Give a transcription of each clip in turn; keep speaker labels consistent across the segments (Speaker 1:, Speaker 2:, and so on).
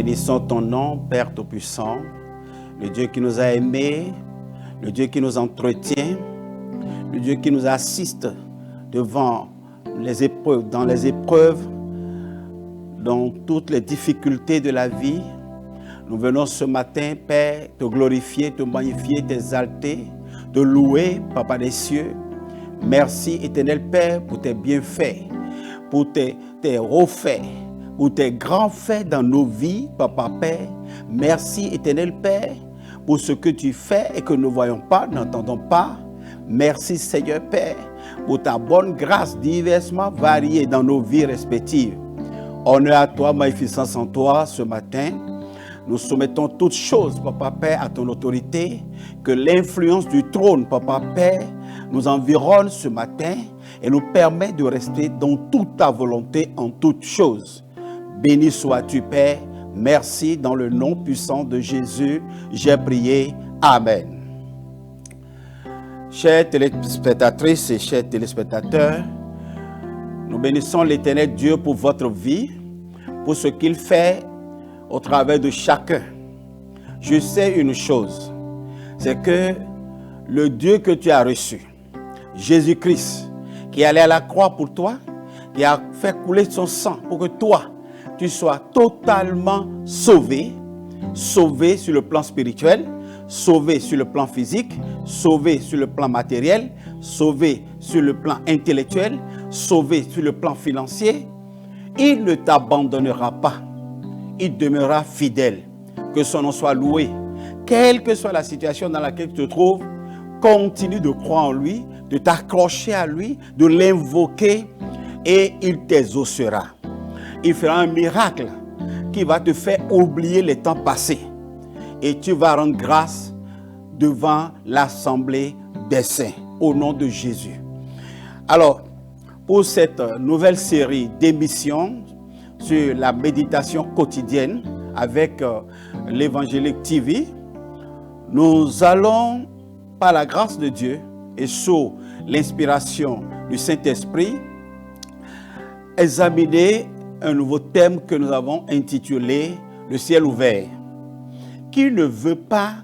Speaker 1: bénissons ton nom, Père Tout-Puissant, le Dieu qui nous a aimés, le Dieu qui nous entretient, le Dieu qui nous assiste devant les épreuves, dans toutes les difficultés de la vie. Nous venons ce matin, Père, te glorifier, te magnifier, t'exalter, te louer, Papa des cieux. Merci, éternel Père, pour tes bienfaits, pour tes refaits, pour tes grands faits dans nos vies, Papa Père. Merci, éternel Père, pour ce que tu fais et que nous ne voyons pas, n'entendons pas. Merci, Seigneur Père, pour ta bonne grâce diversement variée dans nos vies respectives. Honneur à toi, magnificence en toi, ce matin. Nous soumettons toutes choses, Papa Père, à ton autorité, que l'influence du trône, Papa Père, nous environne ce matin et nous permet de rester dans toute ta volonté en toutes choses. Béni sois-tu, Père. Merci, dans le nom puissant de Jésus, j'ai prié. Amen. Chères téléspectatrices et chers téléspectateurs, nous bénissons l'Éternel Dieu pour votre vie, pour ce qu'il fait au travers de chacun. Je sais une chose, c'est que le Dieu que tu as reçu, Jésus-Christ, qui est allé à la croix pour toi, qui a fait couler son sang pour que toi, tu sois totalement sauvé, sauvé sur le plan spirituel, sauvé sur le plan physique, sauvé sur le plan matériel, sauvé sur le plan intellectuel, sauvé sur le plan financier. Il ne t'abandonnera pas. Il demeurera fidèle. Que son nom soit loué. Quelle que soit la situation dans laquelle tu te trouves, continue de croire en lui, de t'accrocher à lui, de l'invoquer et il t'exaucera. Il fera un miracle qui va te faire oublier les temps passés. Et tu vas rendre grâce devant l'assemblée des saints, au nom de Jésus. Alors, pour cette nouvelle série d'émissions sur la méditation quotidienne avec l'Évangélique TV, nous allons, par la grâce de Dieu et sous l'inspiration du Saint-Esprit, examiner un nouveau thème que nous avons intitulé « Le ciel ouvert ». Qui ne veut pas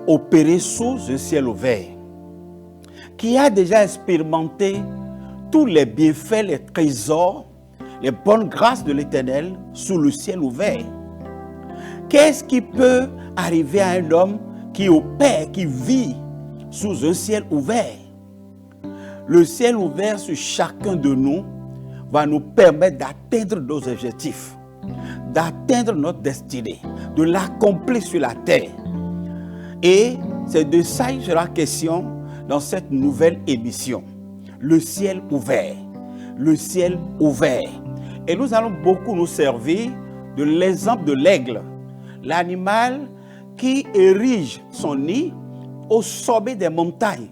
Speaker 1: opérer sous un ciel ouvert? Qui a déjà expérimenté tous les bienfaits, les trésors, les bonnes grâces de l'Éternel sous le ciel ouvert? Qu'est-ce qui peut arriver à un homme qui opère, qui vit sous un ciel ouvert? Le ciel ouvert sur chacun de nous va nous permettre d'atteindre nos objectifs, d'atteindre notre destinée, de l'accomplir sur la terre. Et c'est de ça qu'il sera question dans cette nouvelle émission. Le ciel ouvert. Le ciel ouvert. Et nous allons beaucoup nous servir de l'exemple de l'aigle, l'animal qui érige son nid au sommet des montagnes.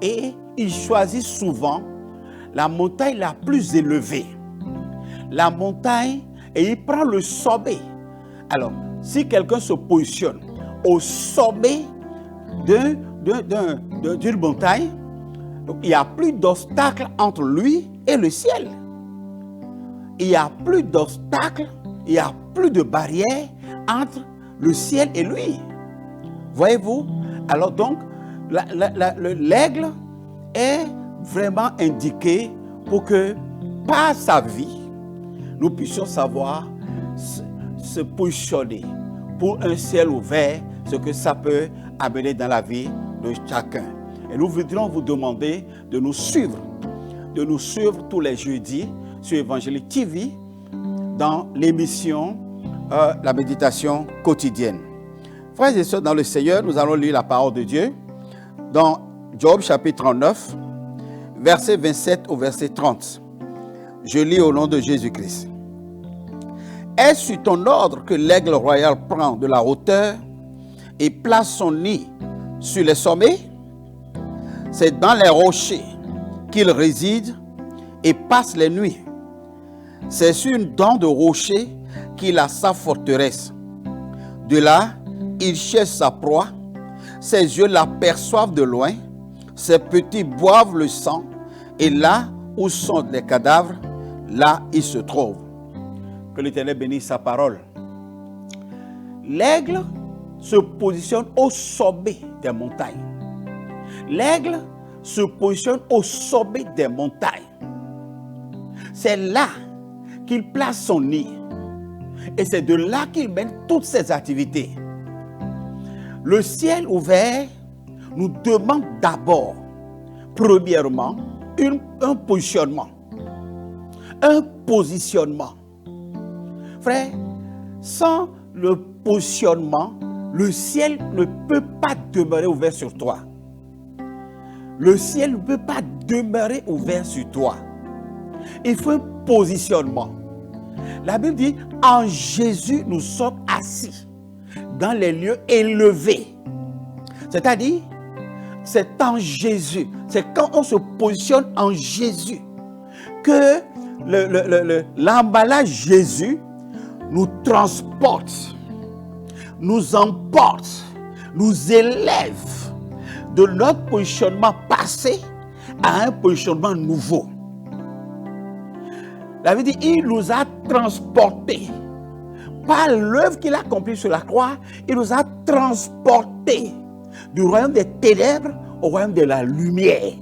Speaker 1: Et il choisit souvent la montagne la plus élevée. La montagne, et il prend le sommet. Alors, si quelqu'un se positionne au sommet d'une montagne, donc il n'y a plus d'obstacle entre lui et le ciel. Il n'y a plus d'obstacle, il n'y a plus de barrière entre le ciel et lui. Voyez-vous? Alors donc, l'aigle est vraiment indiqué pour que, par sa vie, nous puissions savoir se positionner pour un ciel ouvert, ce que ça peut amener dans la vie de chacun. Et nous voudrions vous demander de nous suivre tous les jeudis sur Évangélique TV dans l'émission La méditation quotidienne. Frères et sœurs dans le Seigneur, nous allons lire la parole de Dieu dans Job chapitre 39, verset 27 au verset 30. Je lis au nom de Jésus-Christ. Est-ce sur ton ordre que l'aigle royal prend de la hauteur et place son nid sur les sommets? C'est dans les rochers qu'il réside et passe les nuits. C'est sur une dent de rocher qu'il a sa forteresse. De là, il cherche sa proie. Ses yeux l'aperçoivent de loin. Ses petits boivent le sang. Et là où sont les cadavres, là il se trouve. Que l'Éternel bénisse sa parole. L'aigle se positionne au sommet des montagnes. L'aigle se positionne au sommet des montagnes. C'est là qu'il place son nid. Et c'est de là qu'il mène toutes ses activités. Le ciel ouvert nous demande d'abord, premièrement, un positionnement. Un positionnement. Frère, sans le positionnement, le ciel ne peut pas demeurer ouvert sur toi. Le ciel ne peut pas demeurer ouvert sur toi. Il faut un positionnement. La Bible dit, en Jésus, nous sommes assis dans les lieux élevés. C'est-à-dire, c'est en Jésus. C'est quand on se positionne en Jésus que l'emballage Jésus nous transporte, nous emporte, nous élève de notre positionnement passé à un positionnement nouveau. La Bible dit, il nous a transportés. Par l'œuvre qu'il a accomplie sur la croix, il nous a transportés du royaume des ténèbres au royaume de la lumière.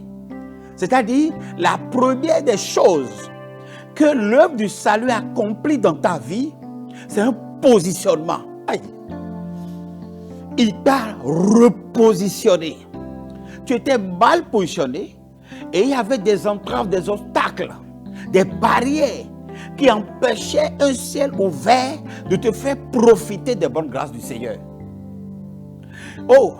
Speaker 1: C'est-à-dire, la première des choses que l'œuvre du salut accomplit dans ta vie, c'est un positionnement. Aïe. Il t'a repositionné. Tu étais mal positionné et il y avait des entraves, des obstacles, des barrières qui empêchaient un ciel ouvert de te faire profiter des bonnes grâces du Seigneur. Oh,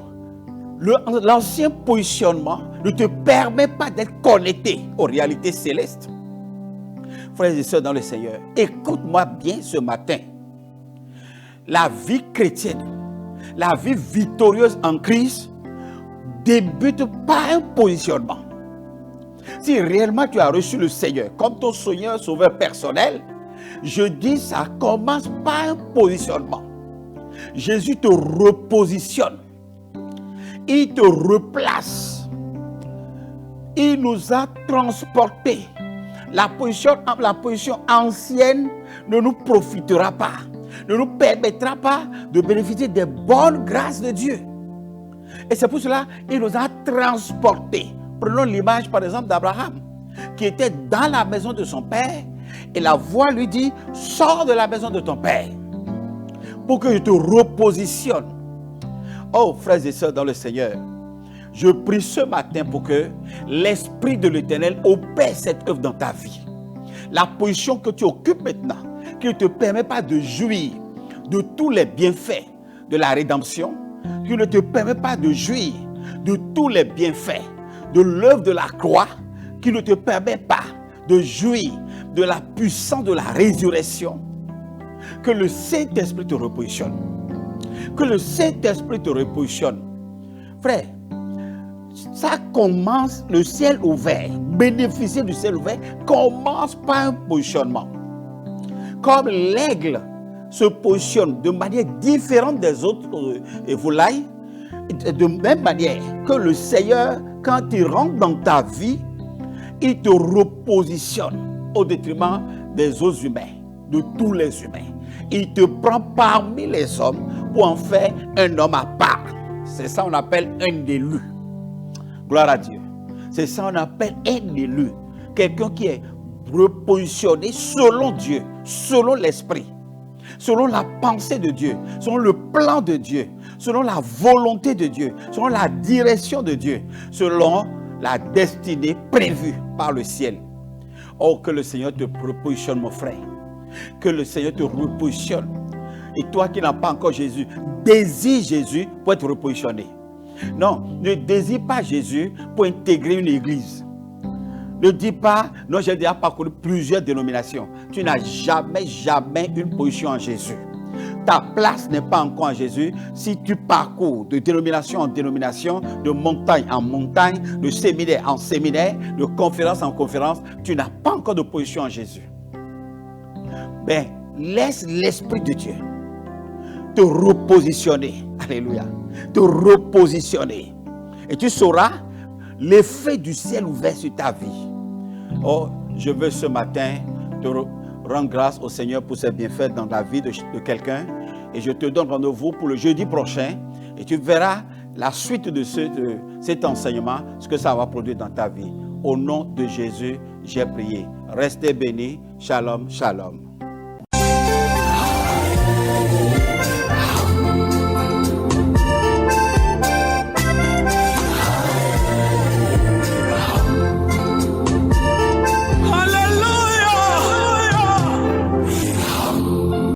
Speaker 1: l'ancien positionnement ne te permet pas d'être connecté aux réalités célestes. Frères et sœurs dans le Seigneur, écoute-moi bien ce matin. La vie chrétienne, la vie victorieuse en Christ débute par un positionnement. Si réellement tu as reçu le Seigneur comme ton Seigneur sauveur personnel, je dis ça commence par un positionnement. Jésus te repositionne. Il te replace. Il nous a transportés. La position ancienne ne nous profitera pas, ne nous permettra pas de bénéficier des bonnes grâces de Dieu. Et c'est pour cela qu'il nous a transportés. Prenons l'image par exemple d'Abraham, qui était dans la maison de son père, et la voix lui dit, sors de la maison de ton père, pour que je te repositionne. Oh, frères et sœurs dans le Seigneur, je prie ce matin pour que l'Esprit de l'Éternel opère cette œuvre dans ta vie. La position que tu occupes maintenant, qui ne te permet pas de jouir de tous les bienfaits de la rédemption, qui ne te permet pas de jouir de tous les bienfaits de l'œuvre de la croix, qui ne te permet pas de jouir de la puissance de la résurrection. Que le Saint-Esprit te repositionne. Que le Saint-Esprit te repositionne. Frère, ça commence, le ciel ouvert, bénéficier du ciel ouvert, commence par un positionnement. Comme l'aigle se positionne de manière différente des autres volailles, de même manière que le Seigneur, quand il rentre dans ta vie, il te repositionne au détriment des autres humains, de tous les humains. Il te prend parmi les hommes pour en faire un homme à part. C'est ça qu'on appelle un élu. Gloire à Dieu. C'est ça qu'on appelle un élu. Quelqu'un qui est repositionné selon Dieu, selon l'Esprit, selon la pensée de Dieu, selon le plan de Dieu, selon la volonté de Dieu, selon la direction de Dieu, selon la destinée prévue par le ciel. Oh, que le Seigneur te repositionne, mon frère. Que le Seigneur te repositionne. Et toi qui n'as pas encore Jésus, désire Jésus pour être repositionné. Non, ne désire pas Jésus pour intégrer une église. Ne dis pas, non, j'ai déjà parcouru plusieurs dénominations. Tu n'as jamais une position en Jésus. Ta place n'est pas encore en Jésus si tu parcours de dénomination en dénomination, de montagne en montagne, de séminaire en séminaire, de conférence en conférence. Tu n'as pas encore de position en Jésus. Ben, laisse l'Esprit de Dieu te repositionner. Alléluia. Te repositionner. Et tu sauras l'effet du ciel ouvert sur ta vie. Oh, je veux ce matin te rendre grâce au Seigneur pour ses bienfaits dans la vie de quelqu'un Et je te donne rendez-vous pour le jeudi prochain. Et tu verras la suite de cet enseignement, ce que ça va produire dans ta vie. Au nom de Jésus, j'ai prié. Restez bénis. Shalom, shalom.